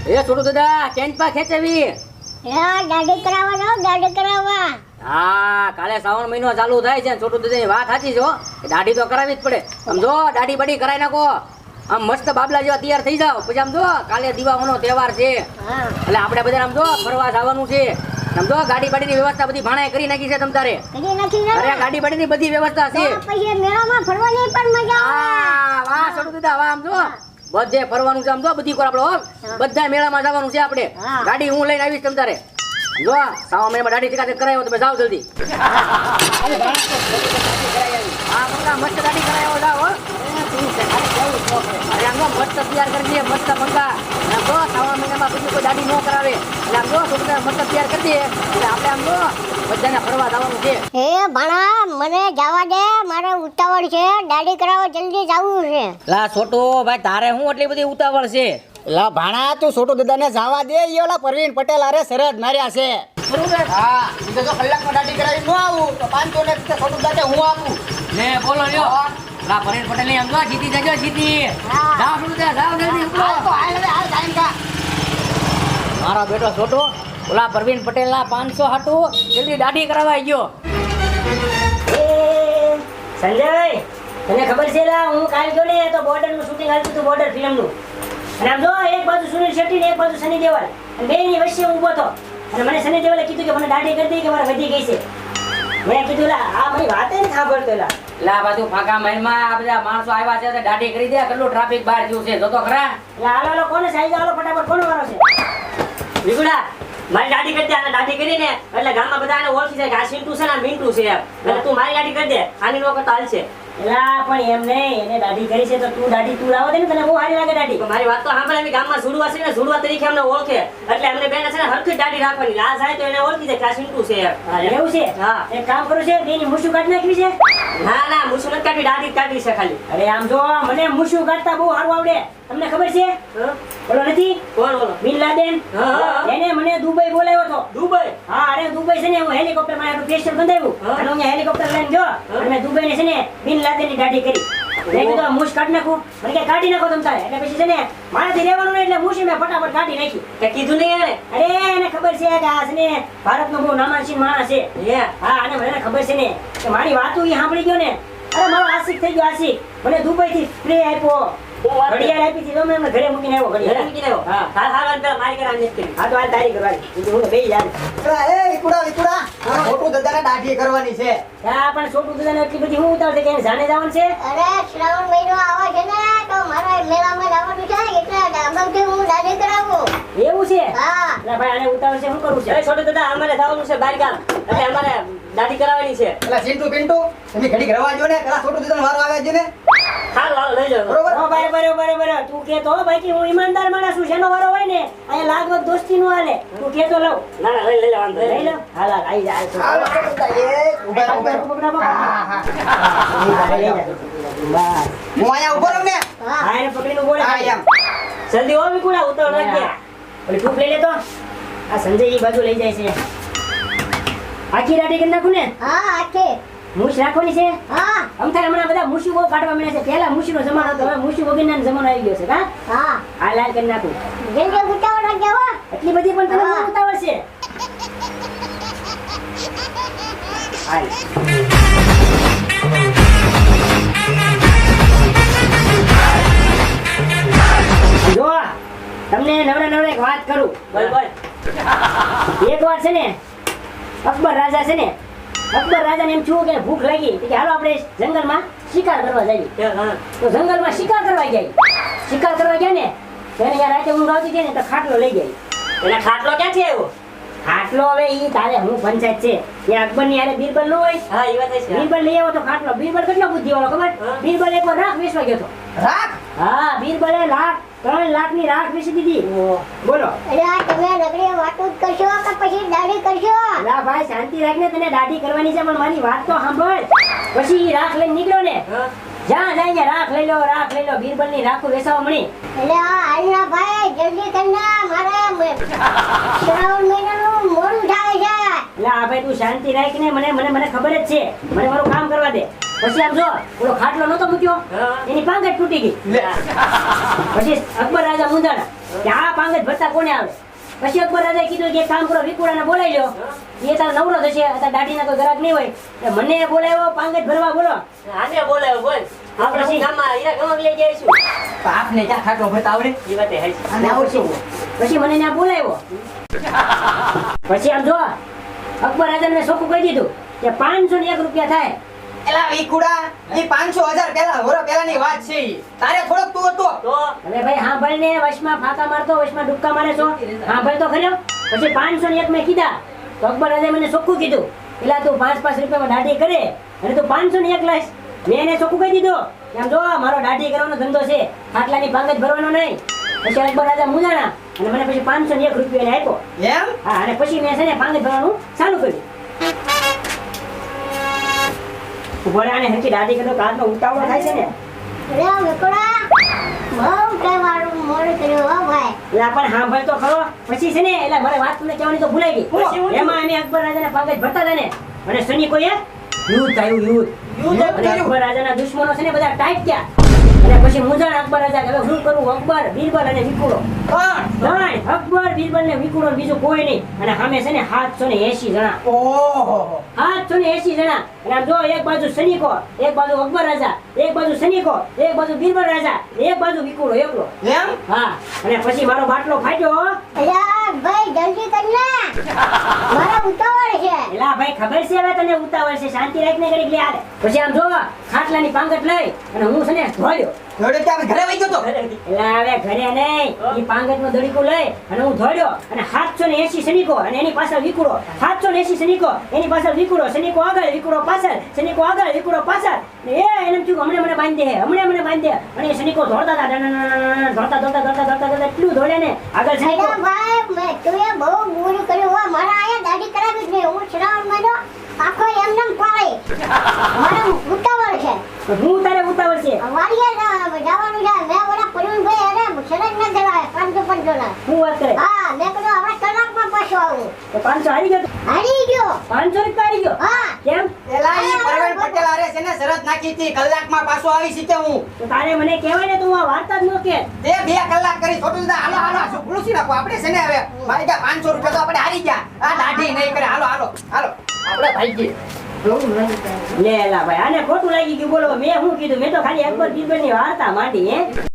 એ છોટુ દાદા કેન્પા ખેંચવી. દાઢી કરાવવા જાવ, દાઢી કરાવવા. હા, કાલે શ્રાવણ મહિનો ચાલુ થાય છે. છોટુ દાદાની વાત સાચી છે હો. દાઢી તો કરાવી જ પડે. આમ જો દાઢી બડી કરાવી નાખો, આમ મસ્ત બાબલા જેવા તૈયાર થઈ જાવ. પછી આમ જો કાલે દિવાળીનો તહેવાર છે, એટલે આપણે બધા આમ જો ફરવા જવાનું છે. આમ જો ગાડી બાડીની વ્યવસ્થા બધી ભાણાએ કરી નાખી છે. તમ તારે અરે ગાડી બાડીની બધી વ્યવસ્થા છે. પછી મેળામાં ફરવાની પણ મજા આવે. વાહ છોટુ દાદા વાહ. આમ જો બધે ફરવાનું છે. આમ જો બધી કોર આપણે બધા મેળામાં જવાનું છે. આપણે ગાડી હું લઈને આવીશ. તમ તારે જો સાવા મહિનામાં દાઢી ટીકા કરાયો તમે જાઓ જલ્દી. હા મોટા મસ્ત દાઢી કરાયો જાઓ. અરે આમ મસ્ત તૈયાર કરી દે, મસ્ત મંગા. આમ જો સાવા મહિનામાં બીજું કોઈ દાઢી ન કરાવે એટલે આમ જો છોકરા મસ્ત તૈયાર કરી દે એટલે આપણે આમ જો બધાને ફરવા જવાનું છે. હે ભાણા મને જવા દે, મારે ઉતાવળ છે. દાઢી કરાવવા જલ્દી જવું છે. લા છોટુ ભાઈ તારે હું એટલી બધી ઉતાવળ છે? લા ભાણા તું છોટુ દાદાને જવા દે. ઈ ઓલા પરવીન પટેલ આરે સરદ માર્યા છે. હા ઈ તો કલાકમાં દાઢી કરાવી ન આવું તો 500 ને છોટુ દાદા હું આપું. લે બોલો લ્યો. લા પરવીન પટેલ ની આમ જો જીતી જજો જીતી. જાવ છોટુ દાદા જાવ જલ્દી ઉતરો. તો હાલ હવે હાલ ટાઈમ કા. મારો બેટો છોટુ ઓલા પરવીન પટેલ ના 500 હાટુ જલ્દી દાઢી કરાવવા ગયો. સંજય તને ખબર છે લા હું કાલ ગયો ને તો બોર્ડર નું શૂટિંગ હાલતું હતું, બોર્ડર ફિલ્મ નું. અને આમ જો એક બાજુ સુનિલ શેટ્ટી ને એક બાજુ સની દેઓલ અને બેની વચ્ચે હું ઊભો હતો. અને મને સની દેઓલે કીધું કે મને દાઢી કરી દે કે મારે વધી ગઈ છે. મેં કીધું લા આ મારી વાતે નથી સાંભળતો લા. લા બાજુ ફાકા મહેલમાં આ બધા માણસો આવ્યા છે તો દાઢી કરી દે. કેટલું ટ્રાફિક બહાર ગયું છે જોતો ખરા. એટલે હાલો કોને સાઈઝ હાલો ફટાફટ કોનો વારો છે? વિગુડા મારી દાઢી કરી દે. આને દાઢી કરીને એટલે ગામમાં બધા આને ઓળખી જાય કે આ સિન્ટુ છે ને આ મિન્ટુ છે એમ. એટલે તું મારી દાઢી કરી દે, આની નો કરતા હાલશે. એલા પણ એમ નહીં, એને દાઢી કરી છે તો તું દાઢી તું લાવો દે ને, તને બહુ સારી લાગે દાઢી. મારી વાત તો સાંભળ, એમ ગામમાં ઝુડવા છે ને ઝુડવા તરીકે અમને ઓળખે એટલે અમને બેને છે ને હરખી દાઢી રાખવાની. આ જાય તો એને ઓળખી જાય કે આ સિન્ટુ છે એમ. એવું છે? હા. એક કામ કરું છે, બેની મુશું કાઢી નાખવી છે? ના ના મુશું નથી કાઢવી, દાઢી કાઢવી છે ખાલી. અરે આમ જો મને મુશું કાઢતા બહુ સારું આવડે. તમને ખબર છે? બોલો નથી? કોણ બોલો? બિન લાદેન. એને મને દુબઈ બોલાવ્યો હતો. દુબઈ? હા અરે દુબઈ છે ને હું હેલિકોપ્ટર માં આટલું સ્પેશિયલ બંધાવ્યું અને હું હેલિકોપ્ટર લઈને જો અને મેં દુબઈ ને છે ને બિન લાદેન ની દાઢી કરી. મેં કીધું મુશ કાઢી નાખું. મને કે કાઢી નાખો તમ તારે. એટલે પછી છે ને મારાથી રહેવાનું નહીં એટલે મુશ મેં ફટાફટ કાઢી નાખી. તે કીધું નહીં એને? અરે એને ખબર છે કે આ છે ને ભારતનો બહુ નામાંકિત માણસ છે. હા અને મને ખબર છે ને કે મારી વાતો ઈ સાંભળી ગયો ને. અરે મારો આશિક થઈ ગયો આશિક. મને દુબઈ થી સ્પ્રે આપ્યો, ઘડિયાળ આપી હતી, તો મેં ઘરે મૂકીને આવ્યો. ઘડિયાળ મૂકીને આવ્યો. હા હા હા પેલા મારી કરા નથી. હા તો આ તારી કરવાની. હું તો બેહી યાર. એ વિકુડા છોટુ દાદાને દાઢી કરવાની છે. હા પણ છોટુ દાદાને એટલી બધી હું ઉતાવળ છે કે એને જાણે જવાનું છે. અરે શ્રાવણ મહિનો આવે છે ને તો મારે મેળામાં જવાનું છે એટલે ડાબરથી હું દાઢી કરાવું. એવું છે? હા. એટલે ભાઈ આને ઉતાવળ છે, શું કરવું છે? અરે છોટુ દાદા અમારે જવાનું છે બહાર ગામ, એટલે અમારે દાઢી કરાવવાની છે. એટલે સિન્ટુ પિન્ટુ તમે ઘડી રવા જો ને, પેલા છોટુ દાદાનો વારો આવે છે ને. હાલો હાલો લઈ જાઓ. બરોબર? ઓ બરાબર તું કે તો ભાઈ કે હું ઈમાનદાર માણસ છું, જેનો વારો હોય ને અહીંયા લાગવગ દોસ્તી નો હાલે. તું કે તો લઉં. ના ના લઈ લે વાંધો લઈ લે. હાલ હાલ આવી જા. હાલો છોટુ દાદા એ ઉભા હા હા હું અહીંયા ઉભો રહું ને. હા એને પકડીને ઉભો રહે. હા એમ જલ્દી હો વિકુડા ઉતાવળ રાખજે. ઓલી ટૂપ લઈ લે તો. આ સંજય ઈ બાજુ લઈ જાય છે. આખી દાઢી કરી નાખું ને? હા આખે. મૂછ રાખવાની છે? હા. અમથાર હમણાં બધા મૂછું બહુ કાઢવા મળ્યા છે. પહેલા મૂછનો જમાનો હતો, હવે મૂછું વગરનો જમાનો આવી ગયો છે. હા હા. આ લાલ કરી નાખું. જેને ઉતાવળ રાખજે હો. એટલી બધી પણ તને બહુ ઉતાવળ છે. હાલ. જો તમને નવરા એક વાત કરું. બોલ બોલ. એક વાર છે ને અકબર રાજા છે ને, અકબર રાજાને એમ થયું કે ભૂખ લાગી કે હાલો આપણે જંગલમાં શિકાર કરવા જઈએ. તો જંગલમાં શિકાર કરવા ગયા ને તો એને યાર રાતે ઊંઘ આવતી હતી ને તો ખાટલો લઈ ગઈ. એટલે ખાટલો ક્યાંથી આવ્યો? ખાટલો હવે ઈ તારે હું પંચાયત છે એ અકબર ની યારે બીરબલ નો હોય. હા ઈ વાત છે. બીરબલ લઈ આવ્યો તો ખાટલો. બીરબલ કેટલો બુદ્ધિ વાળો ખબર? બીરબલ એકવાર રાખ વેચવા ગયો તો. રાખ? હા બીરબલે 3 લાખ ની રાખ વેચી દીધી. બોલો. અરે તમે નગરી વાતો જ કરશો કે પછી દાઢી કરશો? લા ભાઈ શાંતિ રાખને, તને દાઢી કરવાની છે પણ મારી વાત તો સાંભળ. પછી ઈ રાખ લઈને નીકળ્યો ને જ્યાં જાય રાખ લઈ લો બીરબલ ની રાખો વેચાવા મળી. એટલે હાલના ભાઈ જલ્દી કરીને મારે શ્રાવણ મહિનાનું મોડું થાય છે. લા ભાઈ તું શાંતિ રાખને, મને ખબર જ છે, મને મારું કામ કરવા દે. પછી આમ જો ઓલો ખાટલો નતો મૂક્યો હા. એની પાંગટ તૂટી ગઈ લે પછી અકબર રાજા મૂંઝાણા કે આ પાંગટ ભરતા કોને આવે પછી અકબર રાજાએ કીધું કે એક કામ કરો વિકુડાને બોલાવી લ્યો એ તાર નવરો થશે અત્યારે દાઢીના કોઈ ગ્રાહક નહીં હોય એટલે મને બોલાવ્યો પાંગટ ભરવા બોલો આને બોલાવ્યો બોલ આપણે શું ગામમાં હીરા ગામમાં લઈ જઈશું તો આપને ક્યાં ખાટલો ભરતા આવડે એ વાતે હશે અને આવડશે પછી મને ત્યાં બોલાવ્યો પછી આમ જો અકબર રાજાને મેં ચોખ્ખું કહી દીધું કે 501 રૂપિયા થાય એલા વિકુડા એ 500,000 પહેલા હોરા પહેલાની વાત છે ઈ. તારે થોડોક તું હતો તો હવે ભાઈ હાંભળ ને વશમાં ફાંકા મારતો વશમાં ડુક્કા મારે છો હાંભળ તો ખરો પછી 501 મેં કીધા તો અકબર રાજાએ મને ચોખ્ખું કીધું પેલા તું 5 રૂપિયામાં દાઢી કરે અને તું 501 લઈશ મેં એને ચોખ્ખું કહી દીધું કે આમ જો મારો દાઢી કરવાનો ધંધો છે ખાટલાની પાંગજ ભરવાનો નહીં પછી અકબર રાજા મૂંઝાણા અને મને પછી 501 રૂપિયા આપ્યો એમ હા અને પછી મેં છે ને પાંગજ ભરવાનું ચાલુ કર્યું ઉભો રહે અને હરખી દાઢી કરતો કાચનો ઉતાવળો થાય છે ને અરે વિકુડા બહુ કહેવાનું મોડું કર્યું હો ભાઈ એટલે પણ સાંભળ તો ખરો પછી છે ને એટલે મારે વાત તમને કહેવાની તો ભૂલાઈ ગઈ પછી હું એમાં અમે અકબર રાજાના પાંગજ ભરતા હતા ને અને સૈનિકોએ યુદ્ધ થયું યુદ્ધ અને અકબર રાજાના દુશ્મનો છે ને બધા ટાઈટ થયા અને પછી મૂંઝાણ અકબર રાજા કે હવે શું કરું અકબર બીરબલ અને વિકુડો ત્રણ અકબર બીરબલ ને વિકુડો ને બીજું કોઈ નહીં અને સામે છે ને 780 જણા ઓહો 780 જણા અને આમ જો એક બાજુ સૈનિકો એક બાજુ અકબર રાજા એક બાજુ સૈનિકો એક બાજુ બીરબલ રાજા એક બાજુ વિકુડો એકલો એમ હા અને પછી મારો બાટલો ફાટ્યો અરે ભાઈ જલ્દી કર ને મારા ઉતાવળ છે એલા ભાઈ ખબર છે હવે તને ઉતાવળ છે શાંતિ રાખને ઘડીક લે આલે પછી આમ જો ખાટલાની પાંગટ લઈ અને હું છે ને ધોળ્યો જોડે ત્યાં ઘરે વઈ ગયો તો એલા હવે ઘરે નહીં ઈ પાંગટનો દડીકું લઈ અને હું ધોળ્યો અને 780 સૈનિકો અને એની પાછળ વિકુડો 780 સૈનિકો એની પાછળ વિકુડો સૈનિકો આગળ વિકુડો પાછળ સૈનિકો આગળ વિકુડો પાછળ ને એ એને થયું હમણે મને બાંધી દે હમણે મને બાંધી દે અને એ સૈનિકો દોડતા હતા દોડતા એટલું દોડે ને આગળ સૈનિકો અરે ભાઈ તું એ બહુ બુરું કર્યું હો મારા આયા દાઢી કરાવી જ નહીં હું શ્રાવણ મહિનો આખો એમનેમ પાડે મારા ઉતાવળ છે હું તારે ઉતાવળ છે વાડીએ જવાનું છે મેં ઓલા પ્રવીણભાઈ અરે સરજ ન દેવાય 500 ના હું વાત કરે હા મેં કીધું આપણે કલાકમાં પાછો આવું તો 500 હારી ગયો હારી ગયો 500 રૂપિયા હારી ગયો હા કેમ એલા ઈ પરવીન પટેલ આરે છે ને શરત નાખી હતી કલાકમાં પાછો આવી શીખે હું તો તારે મને કહેવાય ને તું આ વાર્તા જ ન કે તે 2 કલાક કરી છોટું દા હાલો હાલો શું ભૂલું નાખો આપણે છે ને હવે ભાઈ ગયા 500 રૂપિયા તો આપણે હારી ગયા આ દાઢી નહીં કરે હાલો હાલો હાલો આપણે ભાઈ ગઈ લે લા ભાઈ આને ખોટું લાગી ગયું બોલો મેં શું કીધું મેં તો ખાલી અકબર બીરબલ ની વાર્તા માંડી હે